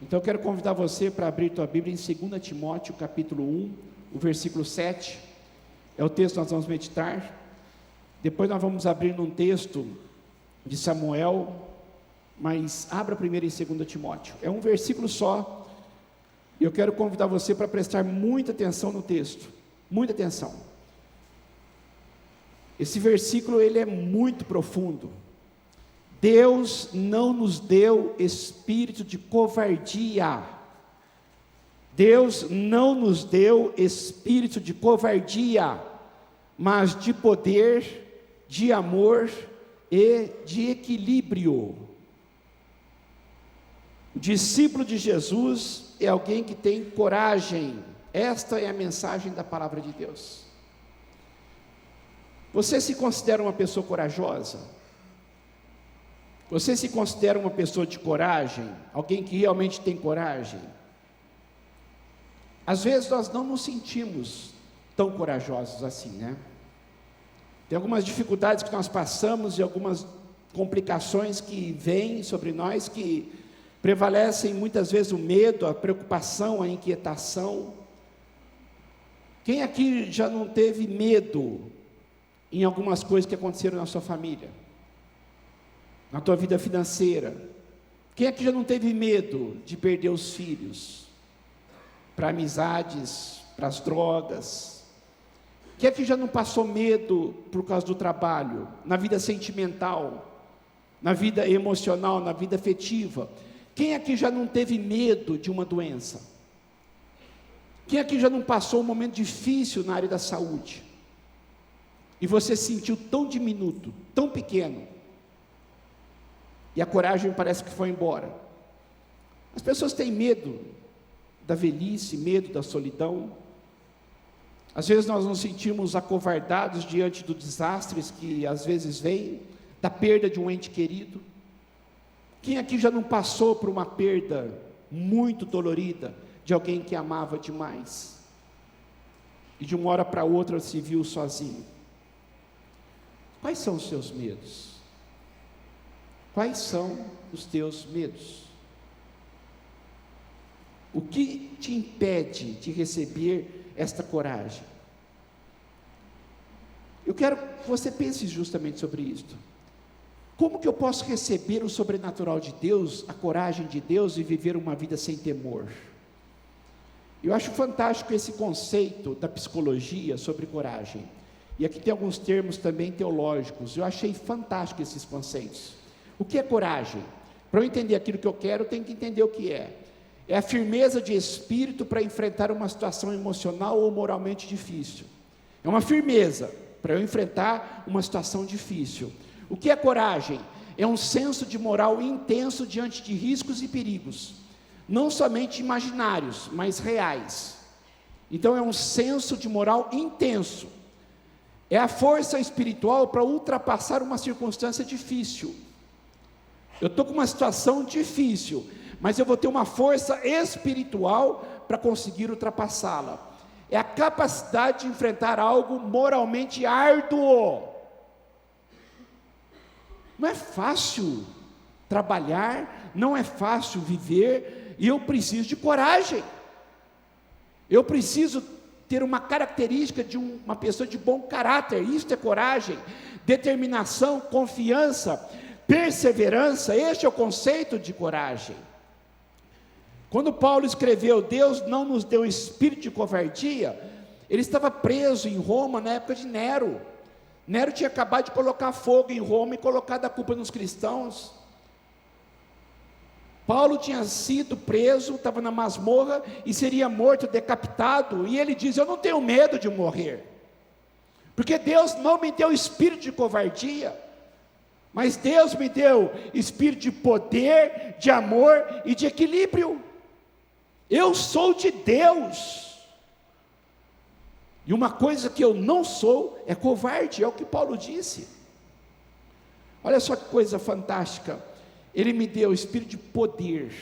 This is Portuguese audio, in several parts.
Então eu quero convidar você para abrir tua Bíblia em 2 Timóteo capítulo 1, o versículo 7, é o texto que nós vamos meditar. Depois nós vamos abrir num texto de Samuel, mas abra primeiro em 2 Timóteo, é um versículo só, e eu quero convidar você para prestar muita atenção no texto, muita atenção. Esse versículo ele é muito profundo. Deus não nos deu espírito de covardia. Deus não nos deu espírito de covardia, mas de poder, de amor e de equilíbrio. O discípulo de Jesus é alguém que tem coragem. Esta é a mensagem da palavra de Deus. Você se considera uma pessoa corajosa? Você se considera uma pessoa de coragem? Alguém que realmente tem coragem? Às vezes nós não nos sentimos tão corajosos assim, né? Tem algumas dificuldades que nós passamos e algumas complicações que vêm sobre nós, que prevalecem muitas vezes o medo, a preocupação, a inquietação. Quem aqui já não teve medo em algumas coisas que aconteceram na sua família, na tua vida financeira? Quem aqui já não teve medo de perder os filhos para amizades, para as drogas? Quem aqui já não passou medo por causa do trabalho, na vida sentimental, na vida emocional, na vida afetiva? Quem aqui já não teve medo de uma doença? Quem aqui já não passou um momento difícil na área da saúde? E você se sentiu tão diminuto, tão pequeno, e a coragem parece que foi embora. As pessoas têm medo da velhice, medo da solidão. Às vezes nós nos sentimos acovardados diante dos desastres que às vezes vêm, da perda de um ente querido. Quem aqui já não passou por uma perda muito dolorida de alguém que amava demais, e de uma hora para outra se viu sozinho? Quais são os seus medos? Quais são os teus medos? O que te impede de receber esta coragem? Eu quero que você pense justamente sobre isto. Como que eu posso receber o sobrenatural de Deus, a coragem de Deus e viver uma vida sem temor? Eu acho fantástico esse conceito da psicologia sobre coragem. E aqui tem alguns termos também teológicos. Eu achei fantástico esses conceitos. O que é coragem? Para eu entender aquilo que eu quero, eu tenho que entender o que é. É a firmeza de espírito para enfrentar uma situação emocional ou moralmente difícil. É uma firmeza para eu enfrentar uma situação difícil. O que é coragem? É um senso de moral intenso diante de riscos e perigos, não somente imaginários, mas reais. Então é um senso de moral intenso. É a força espiritual para ultrapassar uma circunstância difícil. Eu estou com uma situação difícil, mas eu vou ter uma força espiritual para conseguir ultrapassá-la. É a capacidade de enfrentar algo moralmente árduo. Não é fácil trabalhar, não é fácil viver, e eu preciso de coragem. Eu preciso ter uma característica de uma pessoa de bom caráter. Isso é coragem, determinação, confiança, perseverança. Este é o conceito de coragem. Quando Paulo escreveu, Deus não nos deu espírito de covardia, ele estava preso em Roma na época de Nero. Nero tinha acabado de colocar fogo em Roma e colocado a culpa nos cristãos. Paulo tinha sido preso, estava na masmorra e seria morto, decapitado, e ele diz: eu não tenho medo de morrer, porque Deus não me deu espírito de covardia, mas Deus me deu espírito de poder, de amor e de equilíbrio. Eu sou de Deus, e uma coisa que eu não sou é covarde, é o que Paulo disse. Olha só que coisa fantástica. Ele me deu espírito de poder.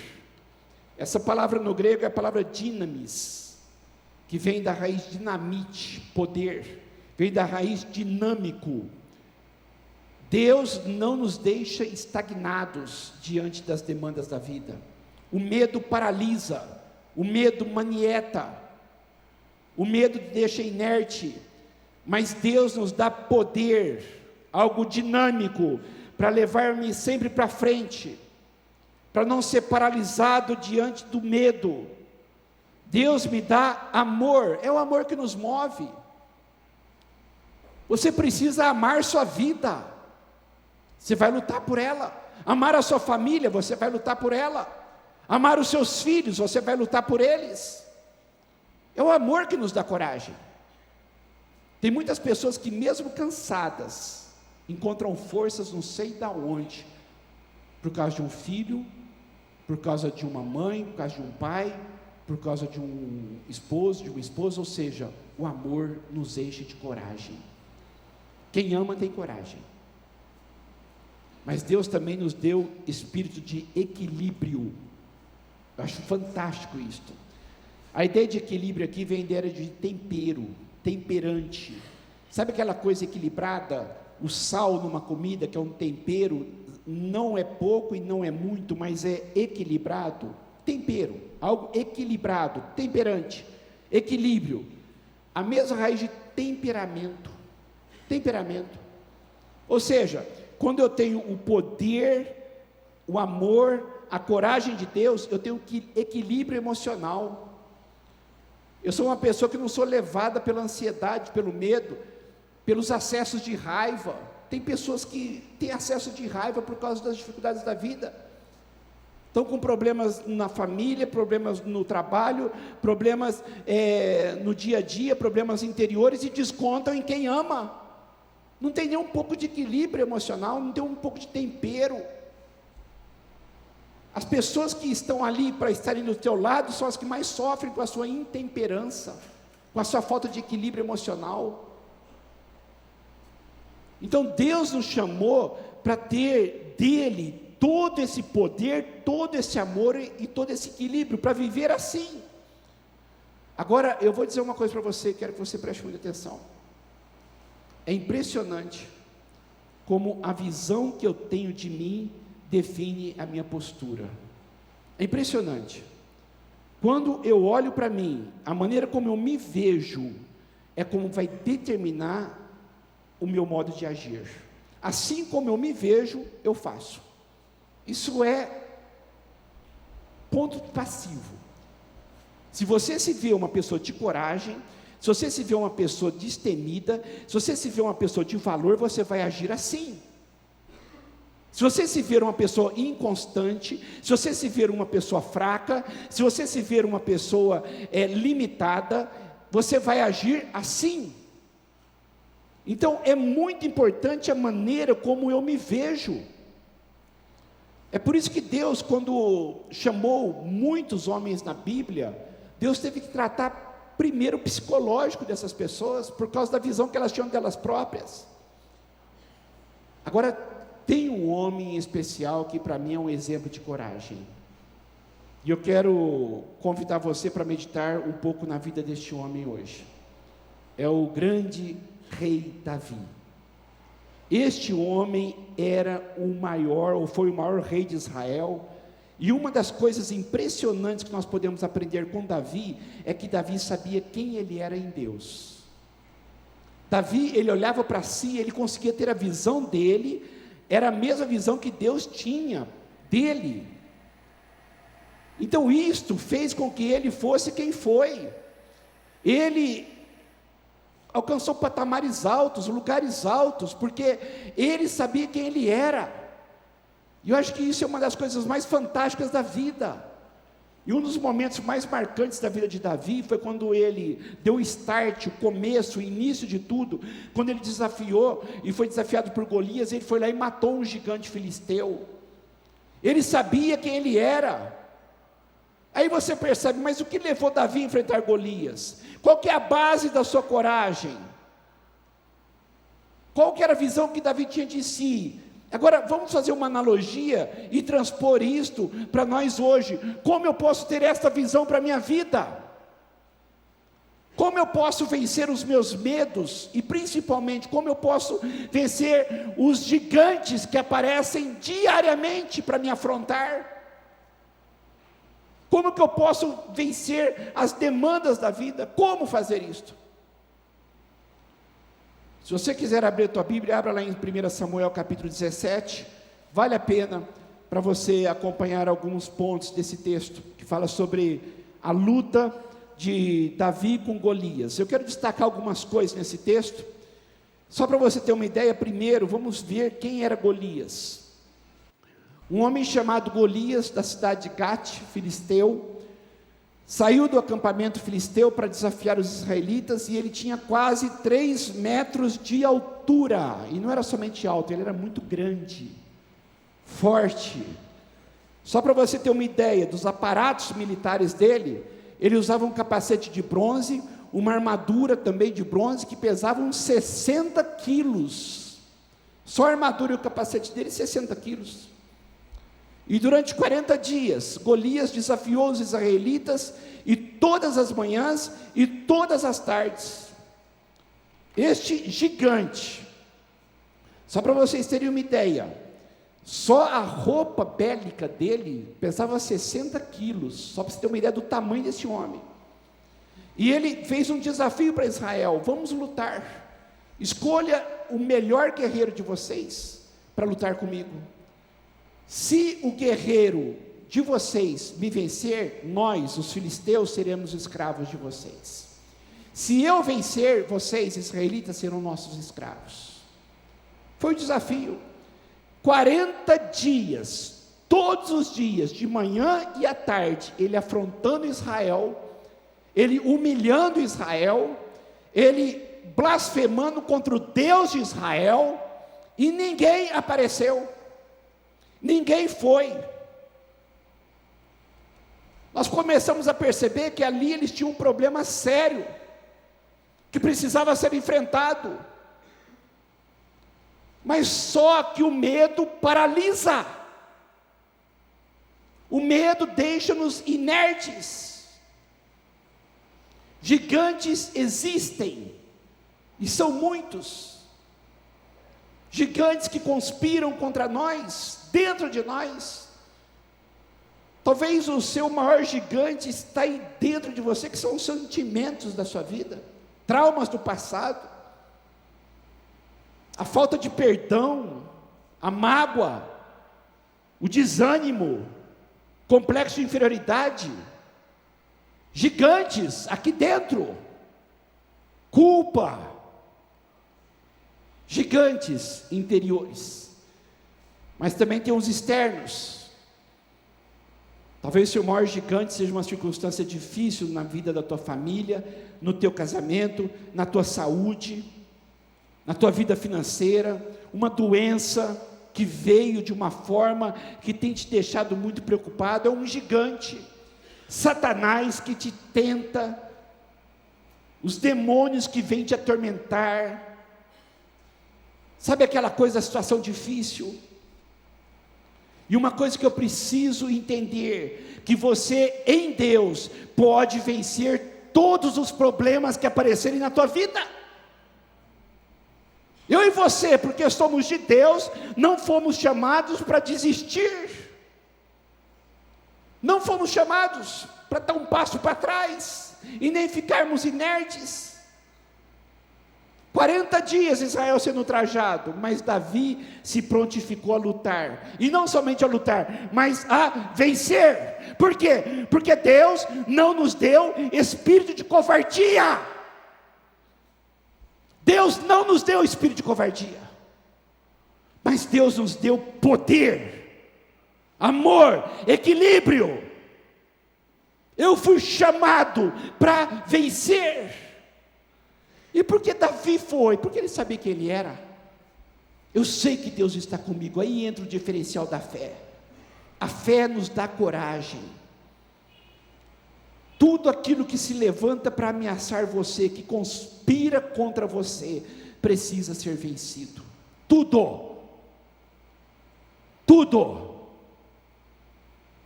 Essa palavra no grego é a palavra dinamis, que vem da raiz dinamite, poder, vem da raiz dinâmico. Deus não nos deixa estagnados diante das demandas da vida. O medo paralisa, o medo manieta, o medo deixa inerte, mas Deus nos dá poder, algo dinâmico, para levar-me sempre para frente, para não ser paralisado diante do medo. Deus me dá amor, é o amor que nos move. Você precisa amar sua vida, você vai lutar por ela. Amar a sua família, você vai lutar por ela. Amar os seus filhos, você vai lutar por eles. É o amor que nos dá coragem. Tem muitas pessoas que mesmo cansadas, encontram forças não sei de onde, por causa de um filho, por causa de uma mãe, por causa de um pai, por causa de um esposo, de uma esposa, ou seja, o amor nos enche de coragem. Quem ama tem coragem. Mas Deus também nos deu espírito de equilíbrio. Eu acho fantástico isto. A ideia de equilíbrio aqui vem da ideia de tempero, temperante. Sabe aquela coisa equilibrada? O sal numa comida, que é um tempero, não é pouco e não é muito, mas é equilibrado. Tempero, algo equilibrado, temperante, equilíbrio. A mesma raiz de temperamento. Temperamento. Ou seja, quando eu tenho o poder, o amor, a coragem de Deus, eu tenho equilíbrio emocional. Eu sou uma pessoa que não sou levada pela ansiedade, pelo medo, pelos acessos de raiva. Tem pessoas que têm acesso de raiva por causa das dificuldades da vida. Estão com problemas na família, problemas no trabalho, problemas no dia a dia, problemas interiores, e descontam em quem ama. Não tem nem um pouco de equilíbrio emocional, não tem um pouco de tempero. As pessoas que estão ali para estarem do teu lado são as que mais sofrem com a sua intemperança, com a sua falta de equilíbrio emocional. Então Deus nos chamou para ter dele todo esse poder, todo esse amor e todo esse equilíbrio, para viver assim. Agora eu vou dizer uma coisa para você, quero que você preste muita atenção. É impressionante como a visão que eu tenho de mim define a minha postura. É impressionante. Quando eu olho para mim, a maneira como eu me vejo é como vai determinar o meu modo de agir. Assim como eu me vejo, eu faço. Isso é ponto passivo. Se você se vê uma pessoa de coragem, se você se vê uma pessoa destemida, se você se vê uma pessoa de valor, você vai agir assim. Se você se ver uma pessoa inconstante, se você se ver uma pessoa fraca, se você se ver uma pessoa limitada, você vai agir assim. Então é muito importante a maneira como eu me vejo. É por isso que Deus, quando chamou muitos homens na Bíblia, Deus teve que tratar primeiro o psicológico dessas pessoas, por causa da visão que elas tinham delas próprias. Agora, tem um homem em especial que para mim é um exemplo de coragem, e eu quero convidar você para meditar um pouco na vida deste homem hoje. É o grande rei Davi. Este homem era o maior, ou foi o maior rei de Israel. E uma das coisas impressionantes que nós podemos aprender com Davi, é que Davi sabia quem ele era em Deus. Davi, ele olhava para si, ele conseguia ter a visão dele, era a mesma visão que Deus tinha dele. Então isto fez com que ele fosse quem foi. Ele alcançou patamares altos, lugares altos, porque ele sabia quem ele era. E eu acho que isso é uma das coisas mais fantásticas da vida. E um dos momentos mais marcantes da vida de Davi foi quando ele deu o start, o começo, o início de tudo, quando ele desafiou e foi desafiado por Golias. Ele foi lá e matou um gigante filisteu. Ele sabia quem ele era. Aí você percebe, mas o que levou Davi a enfrentar Golias? Qual que é a base da sua coragem? Qual que era a visão que Davi tinha de si? Agora, vamos fazer uma analogia e transpor isto para nós hoje. Como eu posso ter esta visão para a minha vida? Como eu posso vencer os meus medos? E principalmente, como eu posso vencer os gigantes que aparecem diariamente para me afrontar? Como que eu posso vencer as demandas da vida? Como fazer isto? Se você quiser abrir a tua Bíblia, abra lá em 1 Samuel capítulo 17, vale a pena para você acompanhar alguns pontos desse texto, que fala sobre a luta de Davi com Golias. Eu quero destacar algumas coisas nesse texto, só para você ter uma ideia. Primeiro, vamos ver quem era Golias. Um homem chamado Golias, da cidade de Gate, filisteu, saiu do acampamento filisteu para desafiar os israelitas, e ele tinha quase 3 metros de altura, e não era somente alto, ele era muito grande, forte. Só para você ter uma ideia dos aparatos militares dele, ele usava um capacete de bronze, uma armadura também de bronze, que pesava uns 60 quilos, só a armadura e o capacete dele, 60 quilos, e durante 40 dias, Golias desafiou os israelitas, e todas as manhãs, e todas as tardes, este gigante, só para vocês terem uma ideia, só a roupa bélica dele pesava 60 quilos, só para você ter uma ideia do tamanho desse homem, e ele fez um desafio para Israel: vamos lutar, escolha o melhor guerreiro de vocês, para lutar comigo. Se o guerreiro de vocês me vencer, nós, os filisteus, seremos escravos de vocês. Se eu vencer, vocês, israelitas, serão nossos escravos. Foi o desafio. 40 dias, todos os dias, de manhã e à tarde, ele afrontando Israel, ele humilhando Israel, ele blasfemando contra o Deus de Israel, e ninguém apareceu. Ninguém foi. Nós começamos a perceber que ali eles tinham um problema sério, que precisava ser enfrentado, mas só que o medo paralisa, o medo deixa-nos inertes. Gigantes existem, e são muitos, gigantes que conspiram contra nós, dentro de nós. Talvez o seu maior gigante está aí dentro de você, que são os sentimentos da sua vida, traumas do passado, a falta de perdão, a mágoa, o desânimo, complexo de inferioridade, gigantes aqui dentro, culpa, gigantes interiores. Mas também tem os externos. Talvez o seu maior gigante seja uma circunstância difícil na vida da tua família, no teu casamento, na tua saúde, na tua vida financeira, uma doença que veio de uma forma que tem te deixado muito preocupado. É um gigante. Satanás que te tenta, os demônios que vêm te atormentar. Sabe aquela coisa, a situação difícil? E uma coisa que eu preciso entender, que você em Deus pode vencer todos os problemas que aparecerem na tua vida. Eu e você, porque somos de Deus, não fomos chamados para desistir, não fomos chamados para dar um passo para trás, e nem ficarmos inertes. 40 dias Israel sendo ultrajado, mas Davi se prontificou a lutar, e não somente a lutar, mas a vencer. Por quê? Porque Deus não nos deu espírito de covardia. Deus não nos deu espírito de covardia, mas Deus nos deu poder, amor, equilíbrio. Eu fui chamado para vencer. E por que Davi foi? Porque ele sabia quem ele era. Eu sei que Deus está comigo. Aí entra o diferencial da fé. A fé nos dá coragem. Tudo aquilo que se levanta para ameaçar você, que conspira contra você, precisa ser vencido. Tudo.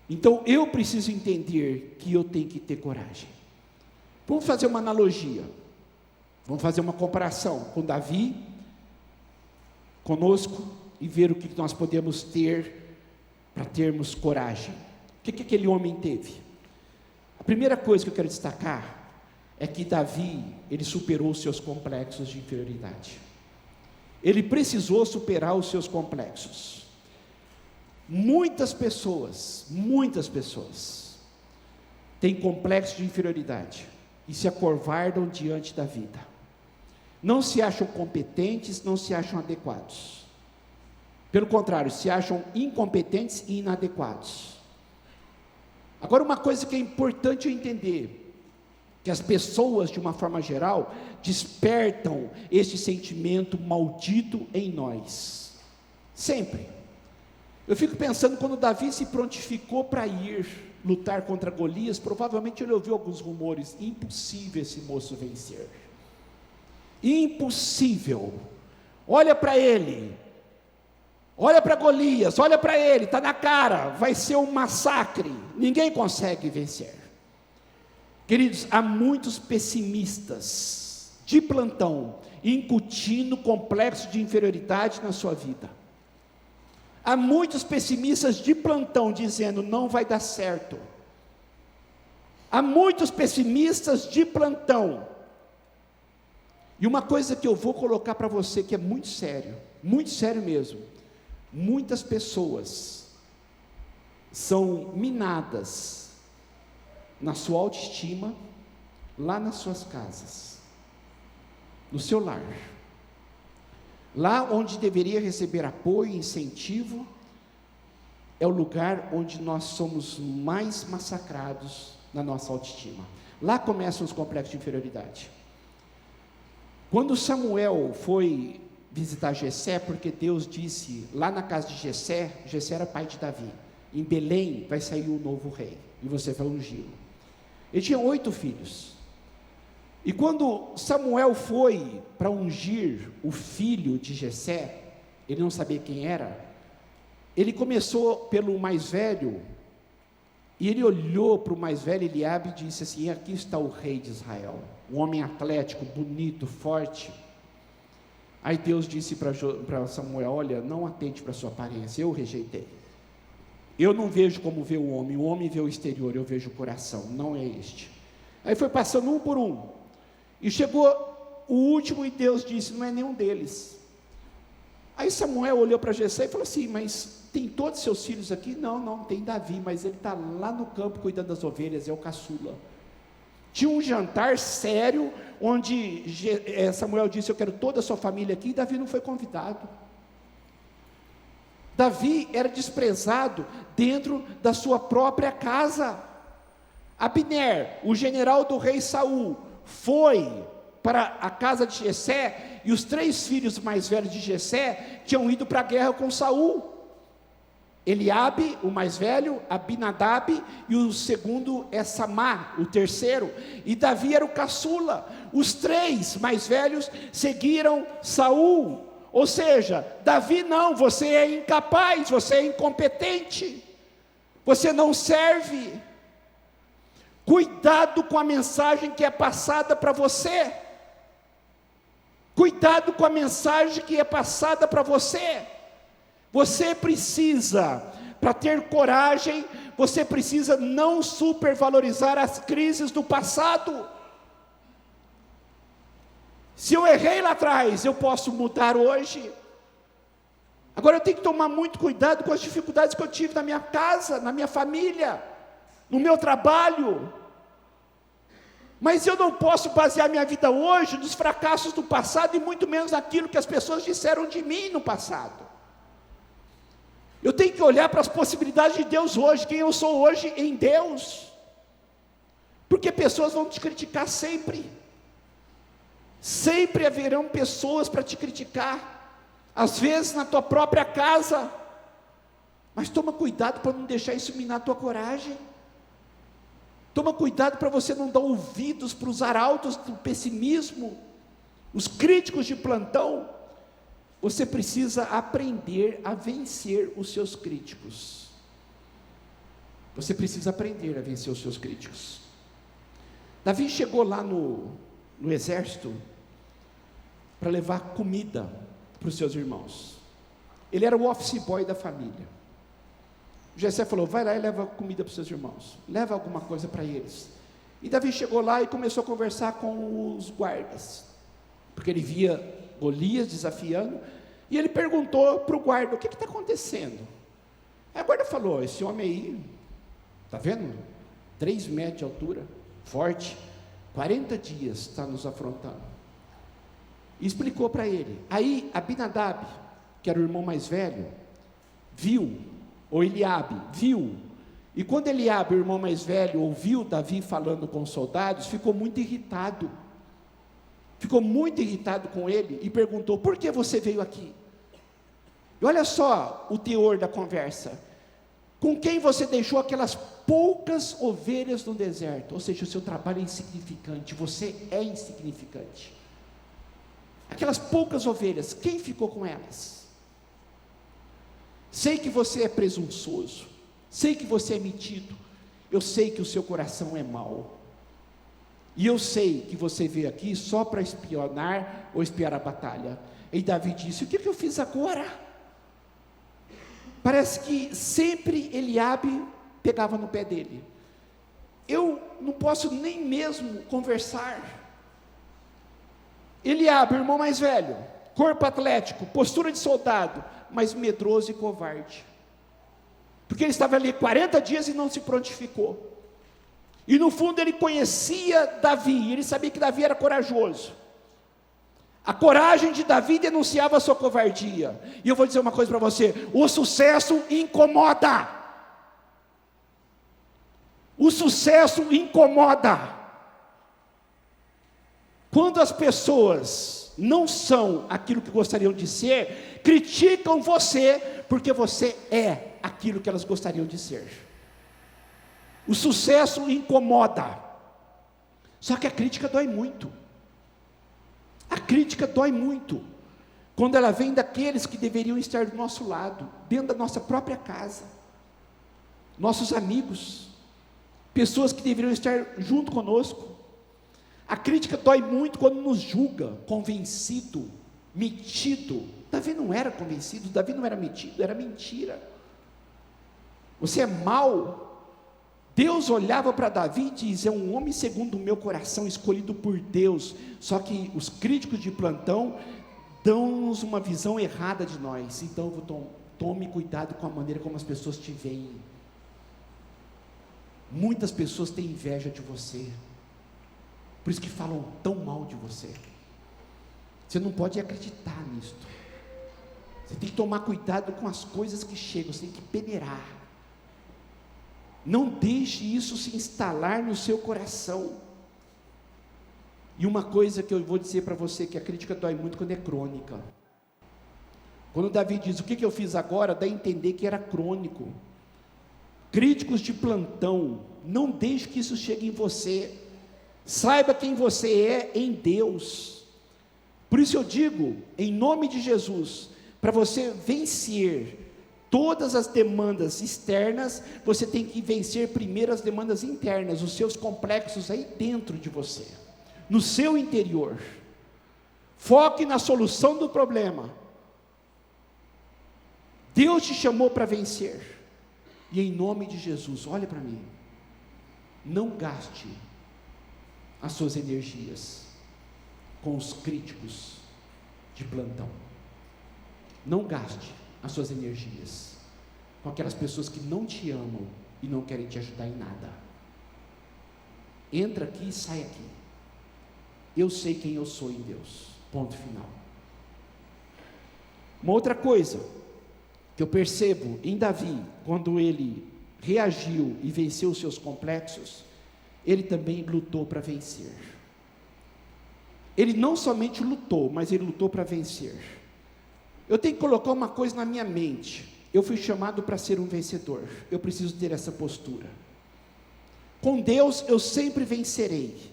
Então eu preciso entender que eu tenho que ter coragem. Vamos fazer uma analogia. Vamos fazer uma comparação com Davi, conosco, e ver o que nós podemos ter para termos coragem. O que aquele homem teve? A primeira coisa que eu quero destacar é que Davi, ele superou os seus complexos de inferioridade. Ele precisou superar os seus complexos. Muitas pessoas têm complexo de inferioridade e se acovardam diante da vida. Não se acham competentes, não se acham adequados. Pelo contrário, se acham incompetentes e inadequados. Agora, uma coisa que é importante eu entender, que as pessoas, de uma forma geral, despertam este sentimento maldito em nós, sempre. Eu fico pensando, quando Davi se prontificou para ir lutar contra Golias, provavelmente ele ouviu alguns rumores: impossível esse moço vencer, impossível, olha para ele, olha para Golias, olha para ele, está na cara, vai ser um massacre, ninguém consegue vencer. Queridos, há muitos pessimistas de plantão, incutindo complexo de inferioridade na sua vida. Há muitos pessimistas de plantão dizendo: não vai dar certo. Há muitos pessimistas de plantão. E uma coisa que eu vou colocar para você que é muito sério mesmo: muitas pessoas são minadas na sua autoestima, lá nas suas casas, no seu lar, lá onde deveria receber apoio e incentivo, é o lugar onde nós somos mais massacrados na nossa autoestima. Lá começam os complexos de inferioridade. Quando Samuel foi visitar Jessé, porque Deus disse lá na casa de Jessé, Jessé era pai de Davi, em Belém vai sair o novo rei, e você vai ungí-lo. Ele tinha 8 filhos, e quando Samuel foi para ungir o filho de Jessé, ele não sabia quem era, ele começou pelo mais velho, e ele olhou para o mais velho, Eliabe, e disse assim: aqui está o rei de Israel, um homem atlético, bonito, forte. Aí Deus disse para Samuel: olha, não atente para a sua aparência, eu o rejeitei. Eu não vejo como vê o homem vê o exterior, eu vejo o coração, não é este. Aí foi passando um por um, e chegou o último, e Deus disse: não é nenhum deles. Aí Samuel olhou para Jessé e falou assim: mas tem todos seus filhos aqui? Não, tem Davi, mas ele está lá no campo cuidando das ovelhas, é o caçula. Tinha um jantar sério, onde Samuel disse: eu quero toda a sua família aqui, e Davi não foi convidado. Davi era desprezado dentro da sua própria casa. Abner, o general do rei Saul, foi para a casa de Jessé, e os 3 filhos mais velhos de Jessé tinham ido para a guerra com Saul. Eliabe, o mais velho, Abinadab, e o segundo é Samá, o terceiro, e Davi era o caçula. Os 3 mais velhos seguiram Saul. Ou seja, Davi: não, você é incapaz, você é incompetente, você não serve. Cuidado com a mensagem que é passada para você. Cuidado com a mensagem que é passada para você. Você precisa, para ter coragem, você precisa não supervalorizar as crises do passado. Se eu errei lá atrás, eu posso mudar hoje. Agora eu tenho que tomar muito cuidado com as dificuldades que eu tive na minha casa, na minha família, no meu trabalho. Mas eu não posso basear minha vida hoje nos fracassos do passado, e muito menos naquilo que as pessoas disseram de mim no passado. Eu tenho que olhar para as possibilidades de Deus hoje, quem eu sou hoje em Deus. Porque pessoas vão te criticar sempre. Sempre haverão pessoas para te criticar, às vezes na tua própria casa, mas toma cuidado para não deixar isso minar a tua coragem. Toma cuidado para você não dar ouvidos para os arautos do pessimismo, os críticos de plantão. Você precisa aprender a vencer os seus críticos. Você precisa aprender a vencer os seus críticos. Davi chegou lá no exército para levar comida para os seus irmãos. Ele era o office boy da família. Jessé falou: vai lá e leva comida para os seus irmãos, leva alguma coisa para eles. E Davi chegou lá e começou a conversar com os guardas, porque ele via Golias desafiando, e ele perguntou para o guarda: o que está acontecendo? Aí a guarda falou: esse homem aí, está vendo? 3 metros de altura, forte, 40 dias está nos afrontando. E explicou para ele. Aí Abinadab, que era o irmão mais velho, viu, ou Eliabe, viu, e quando Eliabe, o irmão mais velho, ouviu Davi falando com os soldados, ficou muito irritado com ele, e perguntou: por que você veio aqui? E olha só o teor da conversa: com quem você deixou aquelas poucas ovelhas no deserto? Ou seja, o seu trabalho é insignificante, você é insignificante. Aquelas poucas ovelhas, quem ficou com elas? Sei que você é presunçoso, sei que você é metido, eu sei que o seu coração é mau, e eu sei que você veio aqui só para espionar ou espiar a batalha. E Davi disse: o que eu fiz agora? Parece que sempre Eliabe pegava no pé dele. Eu não posso nem mesmo conversar. Eliabe, irmão mais velho, corpo atlético, postura de soldado, mas medroso e covarde, porque ele estava ali 40 dias e não se prontificou, e no fundo ele conhecia Davi, ele sabia que Davi era corajoso. A coragem de Davi denunciava a sua covardia. E eu vou dizer uma coisa para você: o sucesso incomoda. O sucesso incomoda. Quando as pessoas não são aquilo que gostariam de ser, criticam você, porque você é aquilo que elas gostariam de ser. O sucesso incomoda. Só que a crítica dói muito. A crítica dói muito, quando ela vem daqueles que deveriam estar do nosso lado, dentro da nossa própria casa, nossos amigos, pessoas que deveriam estar junto conosco. A crítica dói muito quando nos julga, convencido, metido. Davi não era convencido, Davi não era metido, era mentira. Você é mau. Deus olhava para Davi e dizia: é um homem segundo o meu coração, escolhido por Deus. Só que os críticos de plantão dão-nos uma visão errada de nós. Então tome cuidado com a maneira como as pessoas te veem. Muitas pessoas têm inveja de você, por isso que falam tão mal de você. Você não pode acreditar nisso. Você tem que tomar cuidado com as coisas que chegam, você tem que peneirar. Não deixe isso se instalar no seu coração. E uma coisa que eu vou dizer para você, que a crítica dói muito quando é crônica. Quando Davi diz: o que eu fiz agora, dá a entender que era crônico. Críticos de plantão, não deixe que isso chegue em você. Saiba quem você é em Deus. Por isso eu digo, em nome de Jesus, para você vencer todas as demandas externas, você tem que vencer primeiro as demandas internas, os seus complexos aí dentro de você, no seu interior. Foque na solução do problema. Deus te chamou para vencer, e em nome de Jesus, olha para mim, não gaste as suas energias com os críticos de plantão. Não gaste as suas energias com aquelas pessoas que não te amam e não querem te ajudar em nada. Entra aqui e sai aqui. Eu sei quem eu sou em Deus. Ponto final. Uma outra coisa que eu percebo em Davi, quando ele reagiu e venceu os seus complexos, ele também lutou para vencer. Ele não somente lutou, mas ele lutou para vencer. Eu tenho que colocar uma coisa na minha mente: eu fui chamado para ser um vencedor, eu preciso ter essa postura. Com Deus eu sempre vencerei.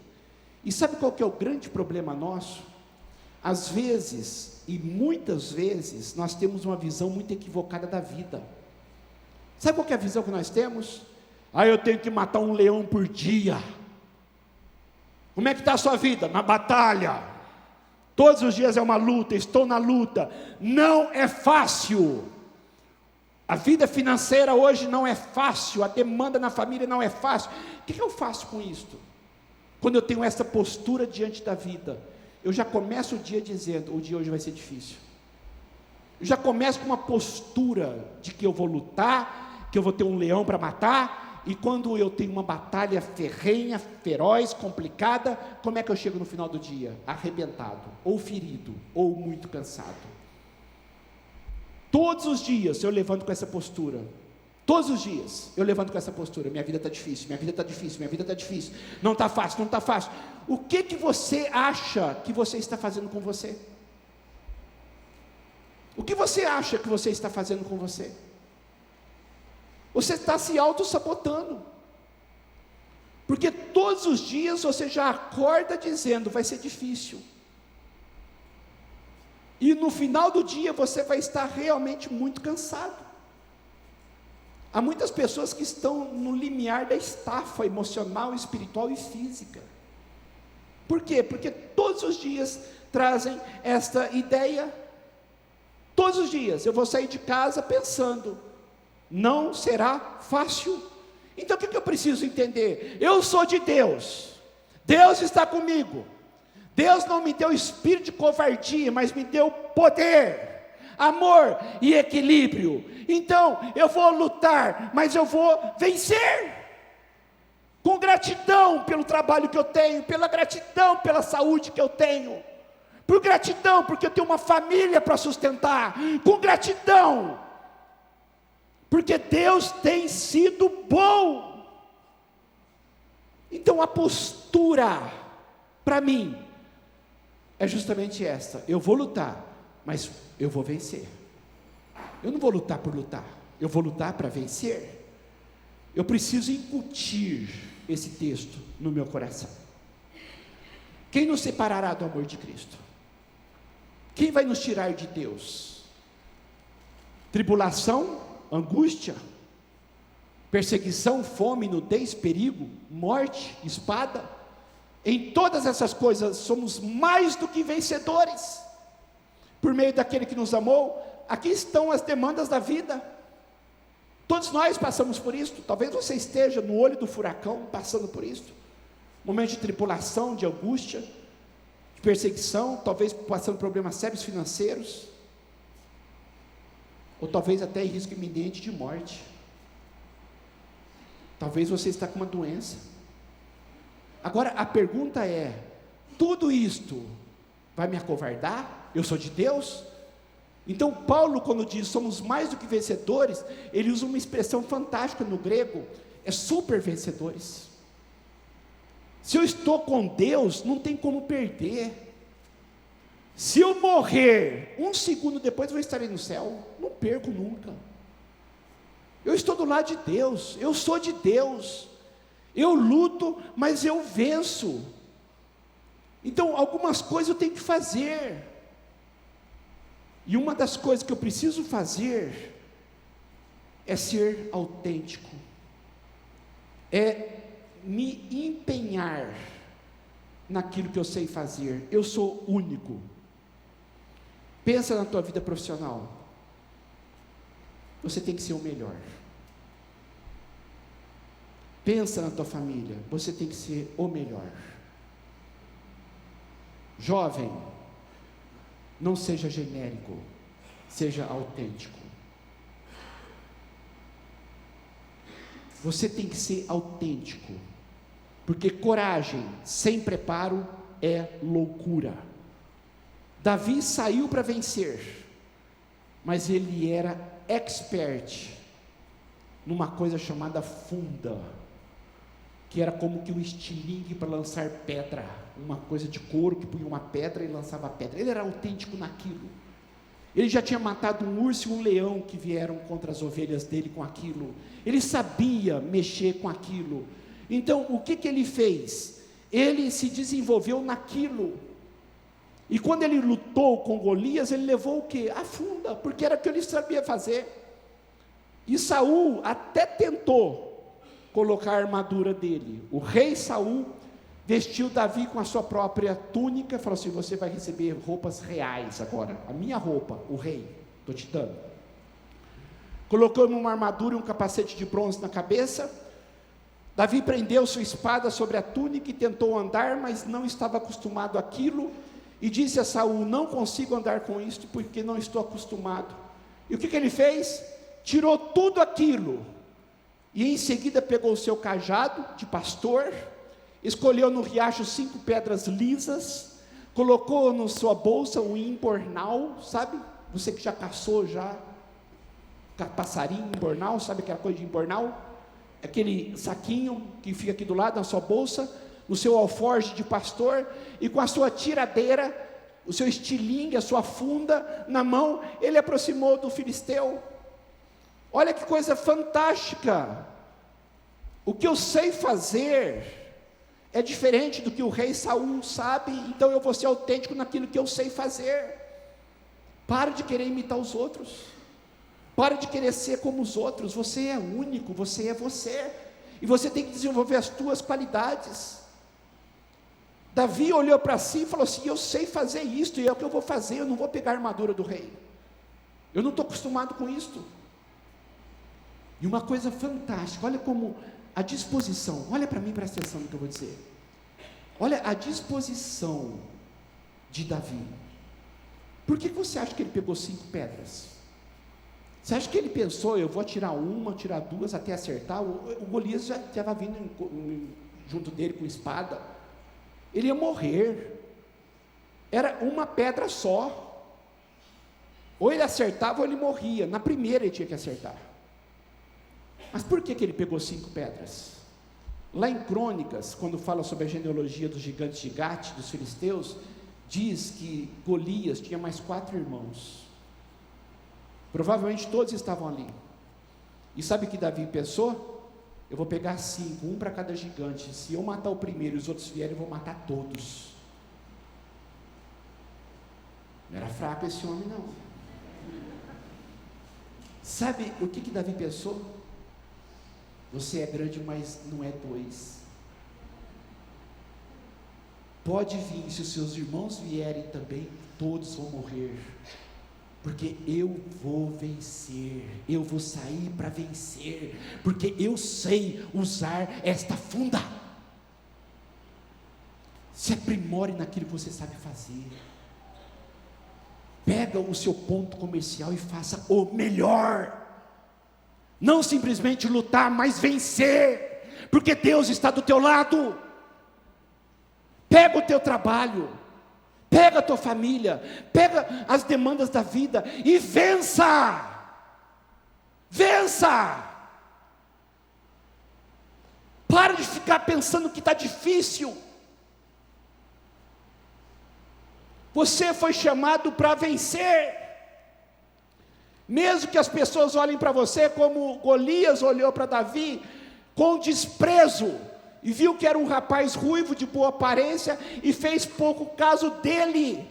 E sabe qual que é o grande problema nosso? Às vezes, e muitas vezes, nós temos uma visão muito equivocada da vida. Sabe qual que é a visão que nós temos? Eu tenho que matar um leão por dia. Como é que está a sua vida? Na batalha. Todos os dias é uma luta, estou na luta. Não é fácil. A vida financeira hoje não é fácil, a demanda na família não é fácil. O que eu faço com isto? Quando eu tenho essa postura diante da vida, eu já começo o dia dizendo: o dia hoje vai ser difícil. Eu já começo com uma postura de que eu vou lutar, que eu vou ter um leão para matar, e quando eu tenho uma batalha ferrenha, feroz, complicada, como é que eu chego no final do dia? Arrebentado, ou ferido, ou muito cansado. Todos os dias eu levanto com essa postura. Todos os dias eu levanto com essa postura. Minha vida está difícil, minha vida está difícil, minha vida está difícil. Não está fácil, não está fácil. O que você acha que você está fazendo com você? O que você acha que você está fazendo com você? Você está se auto-sabotando. Porque todos os dias você já acorda dizendo: vai ser difícil. E no final do dia você vai estar realmente muito cansado. Há muitas pessoas que estão no limiar da estafa emocional, espiritual e física. Por quê? Porque todos os dias trazem esta ideia. Todos os dias eu vou sair de casa pensando: não será fácil. Então o que eu preciso entender? Eu sou de Deus, Deus está comigo. Deus não me deu espírito de covardia, mas me deu poder, amor e equilíbrio. Então eu vou lutar, mas eu vou vencer, com gratidão pelo trabalho que eu tenho, pela gratidão pela saúde que eu tenho, por gratidão porque eu tenho uma família para sustentar, com gratidão, porque Deus tem sido bom. Então a postura, para mim, é justamente esta: eu vou lutar, mas eu vou vencer. Eu não vou lutar por lutar, eu vou lutar para vencer. Eu preciso incutir esse texto no meu coração. Quem nos separará do amor de Cristo? Quem vai nos tirar de Deus? Tribulação, angústia, perseguição, fome, nudez, perigo, morte, espada? Em todas essas coisas somos mais do que vencedores, por meio daquele que nos amou. Aqui estão as demandas da vida. Todos nós passamos por isso. Talvez você esteja no olho do furacão, passando por isso. Momento de tribulação, de angústia, de perseguição, talvez passando problemas sérios financeiros, ou talvez até em risco iminente de morte. Talvez você está com uma doença. Agora a pergunta é: tudo isto vai me acovardar? Eu sou de Deus? Então Paulo, quando diz somos mais do que vencedores, ele usa uma expressão fantástica no grego, é super vencedores. Se eu estou com Deus, não tem como perder. Se eu morrer, 1 segundo depois eu vou estar no céu, não perco nunca. Eu estou do lado de Deus, eu sou de Deus. Eu luto, mas eu venço. Então, algumas coisas eu tenho que fazer. E uma das coisas que eu preciso fazer é ser autêntico. É me empenhar naquilo que eu sei fazer. Eu sou único. Pensa na tua vida profissional. Você tem que ser o melhor. Pensa na tua família, você tem que ser o melhor. Jovem, não seja genérico, seja autêntico. Você tem que ser autêntico, porque coragem sem preparo é loucura. Davi saiu para vencer, mas ele era expert numa coisa chamada funda, que era como que um estilingue para lançar pedra, uma coisa de couro que punha uma pedra e lançava pedra. Ele era autêntico naquilo. Ele já tinha matado um urso e um leão que vieram contra as ovelhas dele com aquilo. Ele sabia mexer com aquilo. Então, o que ele fez? Ele se desenvolveu naquilo. E quando ele lutou com Golias, ele levou o quê? A funda, porque era o que ele sabia fazer. E Saul até tentou colocar a armadura dele. O rei Saul vestiu Davi com a sua própria túnica, falou assim: você vai receber roupas reais agora, a minha roupa, o rei, estou te dando. colocou uma armadura e um capacete de bronze na cabeça. Davi prendeu sua espada sobre a túnica e tentou andar, mas não estava acostumado àquilo, e disse a Saul: não consigo andar com isto, porque não estou acostumado. E o que ele fez? Tirou tudo aquilo, e em seguida pegou o seu cajado de pastor, escolheu no riacho 5 pedras lisas, colocou na sua bolsa um imbornal, sabe? Você que já caçou passarinho, imbornal, sabe aquela coisa de imbornal? Aquele saquinho que fica aqui do lado na sua bolsa, no seu alforje de pastor, e com a sua tiradeira, o seu estilingue, a sua funda na mão, ele aproximou do filisteu. Olha que coisa fantástica! O que eu sei fazer é diferente do que o rei Saul sabe, então eu vou ser autêntico naquilo que eu sei fazer. Pare de querer imitar os outros. Pare de querer ser como os outros. Você é único, você é você, e você tem que desenvolver as tuas qualidades. Davi olhou para si e falou assim: eu sei fazer isto, e é o que eu vou fazer. Eu não vou pegar a armadura do rei, eu não estou acostumado com isto. E uma coisa fantástica, olha como a disposição, olha para mim, presta atenção no que eu vou dizer. Olha a disposição de Davi. Por que você acha que ele pegou 5 pedras? Você acha que ele pensou: eu vou atirar uma, atirar duas até acertar? O Golias já estava vindo junto dele com espada, ele ia morrer. Era uma pedra só, ou ele acertava ou ele morria. Na primeira ele tinha que acertar. Mas por que ele pegou 5 pedras? Lá em Crônicas, quando fala sobre a genealogia dos gigantes de Gate, dos filisteus, diz que Golias tinha mais 4 irmãos. Provavelmente todos estavam ali. E sabe o que Davi pensou? Eu vou pegar 5, um para cada gigante. Se eu matar o primeiro e os outros vierem, eu vou matar todos. Não era fraco esse homem, não. Sabe o que Davi pensou? Você é grande, mas não é 2. Pode vir, se os seus irmãos vierem também, todos vão morrer. Porque eu vou vencer, eu vou sair para vencer, porque eu sei usar esta funda. Se aprimore naquilo que você sabe fazer. Pega o seu ponto comercial e faça o melhor. Não simplesmente lutar, mas vencer, porque Deus está do teu lado. Pega o teu trabalho, pega a tua família, pega as demandas da vida e vença. Vença. Para de ficar pensando que está difícil. Você foi chamado para vencer. Mesmo que as pessoas olhem para você como Golias olhou para Davi, com desprezo, e viu que era um rapaz ruivo, de boa aparência, e fez pouco caso dele.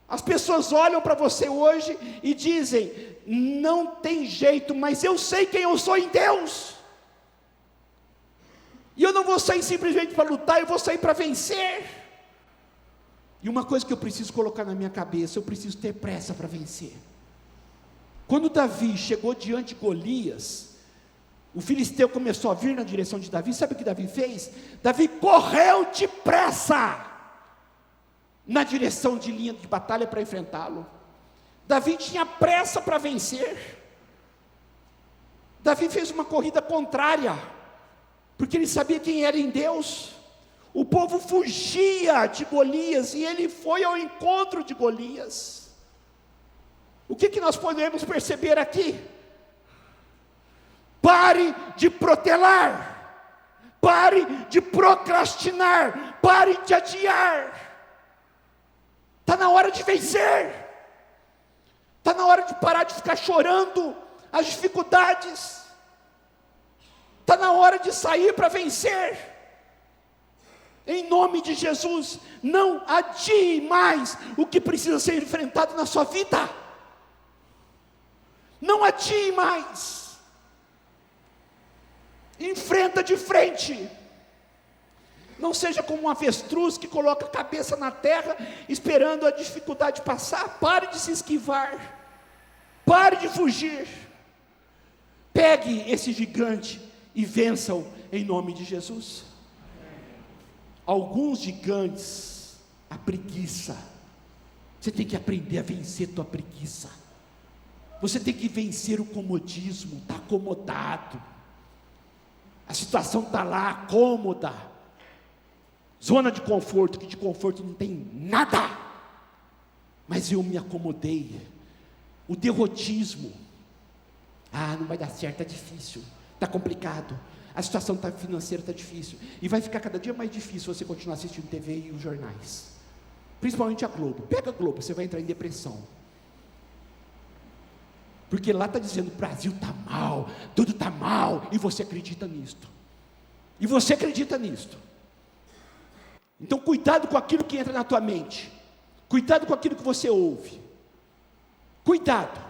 As pessoas olham para você hoje e dizem: não tem jeito, mas eu sei quem eu sou em Deus, e eu não vou sair simplesmente para lutar, eu vou sair para vencer. E uma coisa que eu preciso colocar na minha cabeça: eu preciso ter pressa para vencer. Quando Davi chegou diante de Golias, o filisteu começou a vir na direção de Davi. Sabe o que Davi fez? Davi correu depressa na direção de linha de batalha para enfrentá-lo. Davi tinha pressa para vencer. Davi fez uma corrida contrária, porque ele sabia quem era em Deus. O povo fugia de Golias e ele foi ao encontro de Golias. O que nós podemos perceber aqui? Pare de protelar, pare de procrastinar, pare de adiar. Está na hora de vencer, está na hora de parar de ficar chorando as dificuldades, está na hora de sair para vencer. Em nome de Jesus, não adie mais o que precisa ser enfrentado na sua vida. Não adie mais. Enfrenta de frente. Não seja como um avestruz que coloca a cabeça na terra, esperando a dificuldade passar. Pare de se esquivar, pare de fugir. Pegue esse gigante e vença-o em nome de Jesus. Alguns gigantes, a preguiça. Você tem que aprender a vencer tua preguiça. Você tem que vencer o comodismo. Está acomodado. A situação está lá, cômoda. Zona de conforto, que de conforto não tem nada. Mas eu me acomodei. O derrotismo. Não vai dar certo, está difícil, está complicado. A situação financeira está difícil. E vai ficar cada dia mais difícil você continuar assistindo TV e os jornais. Principalmente a Globo. Pega a Globo, você vai entrar em depressão. Porque lá está dizendo, o Brasil está mal, tudo está mal, e você acredita nisto. E você acredita nisto. Então cuidado com aquilo que entra na tua mente. Cuidado com aquilo que você ouve. Cuidado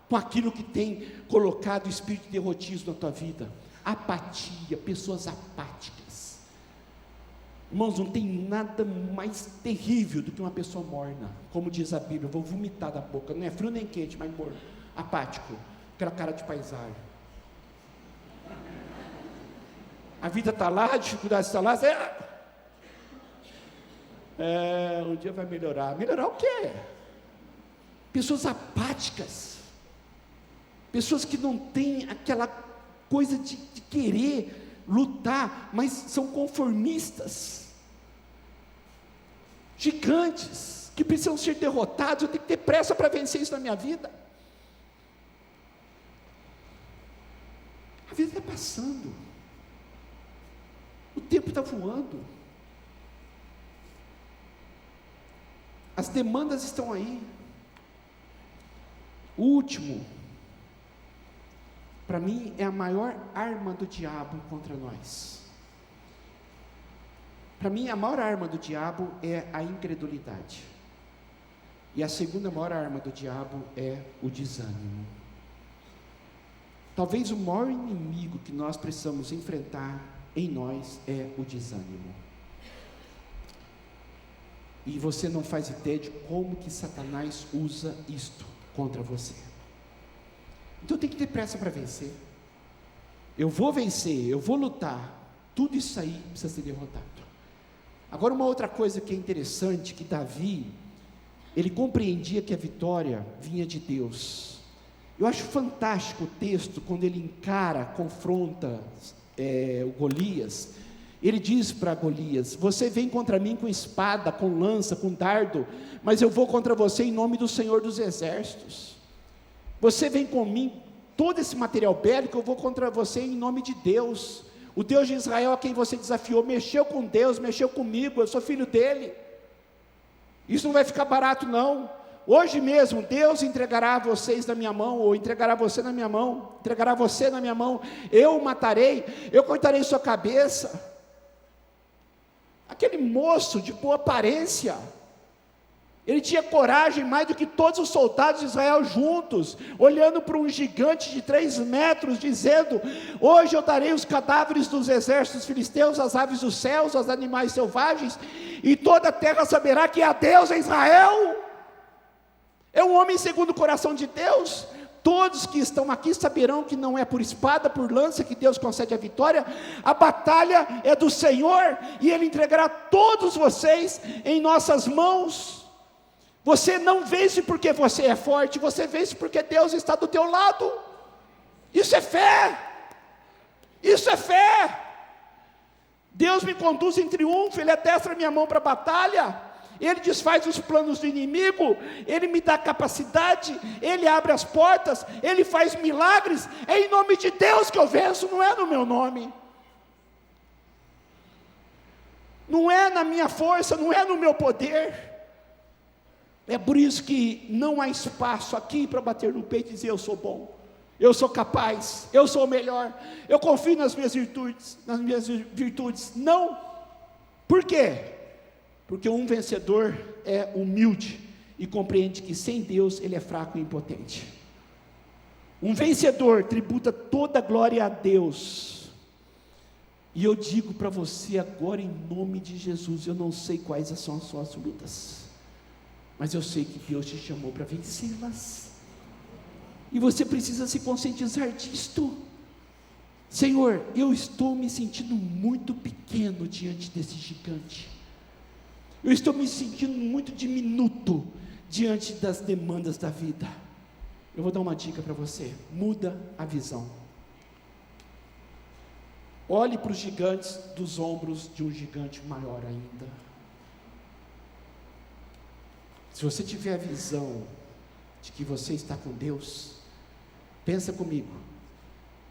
com aquilo que tem colocado o espírito de derrotismo na tua vida. Apatia, pessoas apáticas. Irmãos, não tem nada mais terrível do que uma pessoa morna. Como diz a Bíblia, eu vou vomitar da boca. Não é frio nem quente, mas morno. Apático, aquela cara de paisagem. A vida está lá, a dificuldade está lá. Um dia vai melhorar. Melhorar o quê? Pessoas apáticas. Pessoas que não têm aquela coisa de querer lutar, mas são conformistas. Gigantes, que precisam ser derrotados. Eu tenho que ter pressa para vencer isso na minha vida. A vida está passando. O tempo está voando. As demandas estão aí. O último, para mim, é a maior arma do diabo contra nós. Para mim, a maior arma do diabo é a incredulidade. E a segunda maior arma do diabo é o desânimo. Talvez o maior inimigo que nós precisamos enfrentar em nós é o desânimo. E você não faz ideia de como que Satanás usa isto contra você. Então tem que ter pressa para vencer. Eu vou vencer, eu vou lutar. Tudo isso aí precisa ser derrotado. Agora uma outra coisa que é interessante, que Davi, ele compreendia que a vitória vinha de Deus. Eu acho fantástico o texto, quando ele encara, confronta o Golias. Ele diz para Golias: você vem contra mim com espada, com lança, com dardo, mas eu vou contra você em nome do Senhor dos Exércitos. Você vem com mim, todo esse material bélico, eu vou contra você em nome de Deus. O Deus de Israel a quem você desafiou, mexeu com Deus, mexeu comigo, eu sou filho dele. Isso não vai ficar barato não. Hoje mesmo Deus entregará vocês na minha mão, ou entregará você na minha mão, entregará você na minha mão. Eu o matarei, eu cortarei sua cabeça. Aquele moço de boa aparência, ele tinha coragem mais do que todos os soldados de Israel juntos, olhando para um gigante de 3 metros, dizendo: hoje eu darei os cadáveres dos exércitos filisteus, as aves dos céus, aos animais selvagens, e toda a terra saberá que há Deus em Israel. É um homem segundo o coração de Deus. Todos que estão aqui saberão que não é por espada, por lança que Deus concede a vitória. A batalha é do Senhor, e Ele entregará todos vocês em nossas mãos. Você não vence porque você é forte, você vence porque Deus está do teu lado. Isso é fé. Isso é fé. Deus me conduz em triunfo, Ele adestra minha mão para a batalha. Ele desfaz os planos do inimigo, Ele me dá capacidade, Ele abre as portas, Ele faz milagres. É em nome de Deus que eu venço, não é no meu nome, não é na minha força, não é no meu poder. É por isso que não há espaço aqui para bater no peito e dizer: eu sou bom, eu sou capaz, eu sou o melhor, eu confio nas minhas virtudes. Não. Por quê? Porque um vencedor é humilde e compreende que sem Deus ele é fraco e impotente. Um vencedor tributa toda a glória a Deus. E eu digo para você agora, em nome de Jesus, eu não sei quais são as suas lutas, mas eu sei que Deus te chamou para vencê-las. E você precisa se conscientizar disto. Senhor, eu estou me sentindo muito pequeno diante desse gigante. Eu estou me sentindo muito diminuto diante das demandas da vida. Eu vou dar uma dica para você: muda a visão. Olhe para os gigantes dos ombros de um gigante maior ainda. Se você tiver a visão de que você está com Deus, pensa comigo,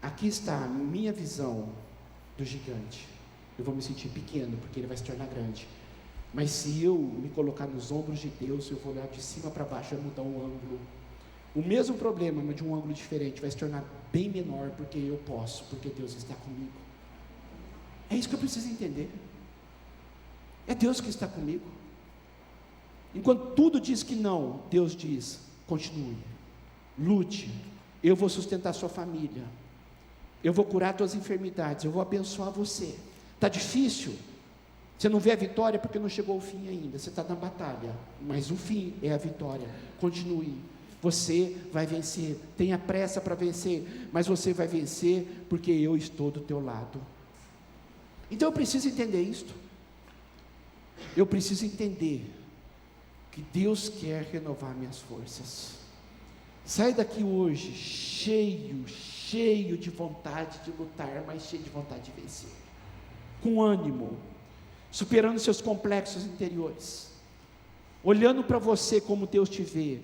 aqui está a minha visão do gigante. Eu vou me sentir pequeno, porque ele vai se tornar grande. Mas se eu me colocar nos ombros de Deus, eu vou olhar de cima para baixo, vai mudar o ângulo. O mesmo problema, mas de um ângulo diferente, vai se tornar bem menor, porque eu posso, porque Deus está comigo. É isso que eu preciso entender. É Deus que está comigo. Enquanto tudo diz que não, Deus diz: continue, lute, eu vou sustentar sua família, eu vou curar tuas enfermidades, eu vou abençoar você. Está difícil? Você não vê a vitória porque não chegou ao fim ainda, você está na batalha, mas o fim é a vitória. Continue, você vai vencer. Tenha pressa para vencer, mas você vai vencer porque eu estou do teu lado. Então eu preciso entender isto. Eu preciso entender que Deus quer renovar minhas forças. Sai daqui hoje cheio de vontade de lutar, mas cheio de vontade de vencer, com ânimo, superando seus complexos interiores, olhando para você como Deus te vê,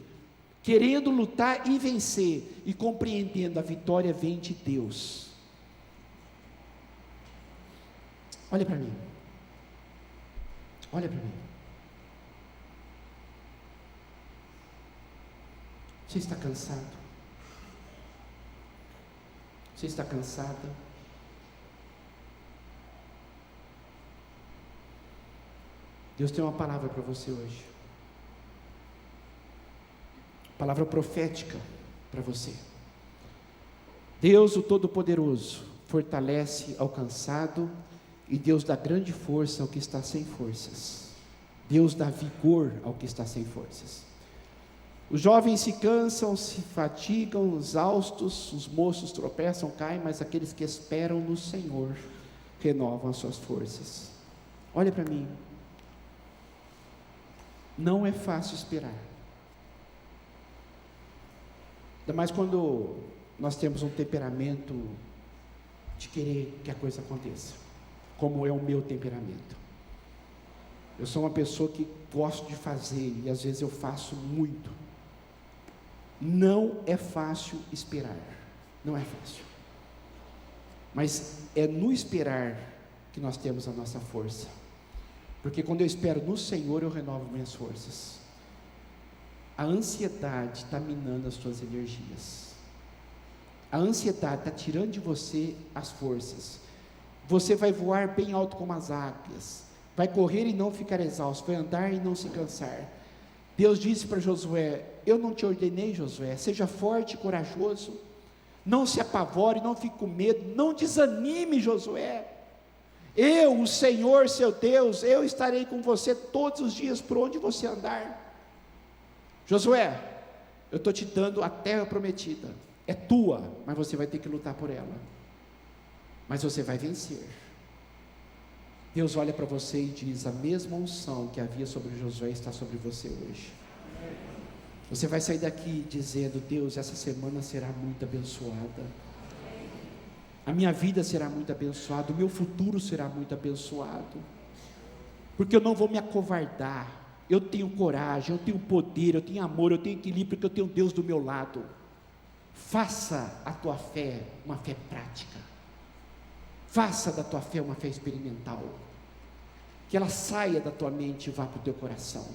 querendo lutar e vencer, e compreendendo a vitória vem de Deus. Olha para mim, olha para mim. Você está cansado? Você está cansada? Deus tem uma palavra para você hoje. Palavra profética para você. Deus, o Todo-Poderoso, fortalece ao cansado, e Deus dá grande força ao que está sem forças. Deus dá vigor ao que está sem forças. Os jovens se cansam, se fatigam, exaustos, os moços tropeçam, caem, mas aqueles que esperam no Senhor renovam as suas forças. Olha para mim. Não é fácil esperar. Ainda mais quando nós temos um temperamento de querer que a coisa aconteça, como é o meu temperamento. Eu sou uma pessoa que gosto de fazer, e às vezes eu faço muito. Não é fácil esperar, não é fácil, mas é no esperar que nós temos a nossa força, porque quando eu espero no Senhor, eu renovo minhas forças. A ansiedade está minando as suas energias, a ansiedade está tirando de você as forças. Você vai voar bem alto como as águias, vai correr e não ficar exausto, vai andar e não se cansar. Deus disse para Josué: eu não te ordenei, Josué, seja forte e corajoso, não se apavore, não fique com medo, não desanime, Josué. Eu, o Senhor seu Deus, eu estarei com você todos os dias por onde você andar. Josué, eu estou te dando a terra prometida, é tua, mas você vai ter que lutar por ela, mas você vai vencer. Deus olha para você e diz: a mesma unção que havia sobre Josué está sobre você hoje. Você vai sair daqui dizendo: Deus, essa semana será muito abençoada, a minha vida será muito abençoada, o meu futuro será muito abençoado, porque eu não vou me acovardar, eu tenho coragem, eu tenho poder, eu tenho amor, eu tenho equilíbrio, porque eu tenho Deus do meu lado. Faça a tua fé uma fé prática, faça da tua fé uma fé experimental, que ela saia da tua mente e vá para o teu coração.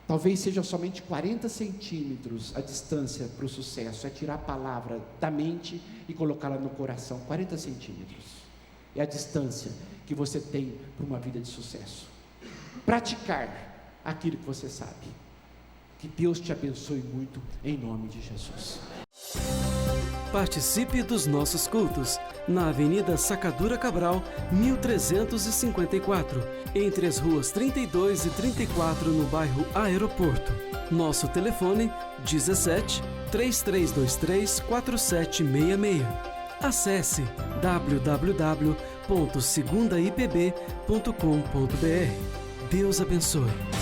Talvez seja somente 40 centímetros a distância para o sucesso, é tirar a palavra da mente e colocá-la no coração. 40 centímetros é a distância que você tem para uma vida de sucesso. Praticar aquilo que você sabe. Que Deus te abençoe muito, em nome de Jesus. Participe dos nossos cultos na Avenida Sacadura Cabral, 1354, entre as ruas 32 e 34, no bairro Aeroporto. Nosso telefone: 17 3323 4766. Acesse www.segundaipb.com.br. Deus abençoe.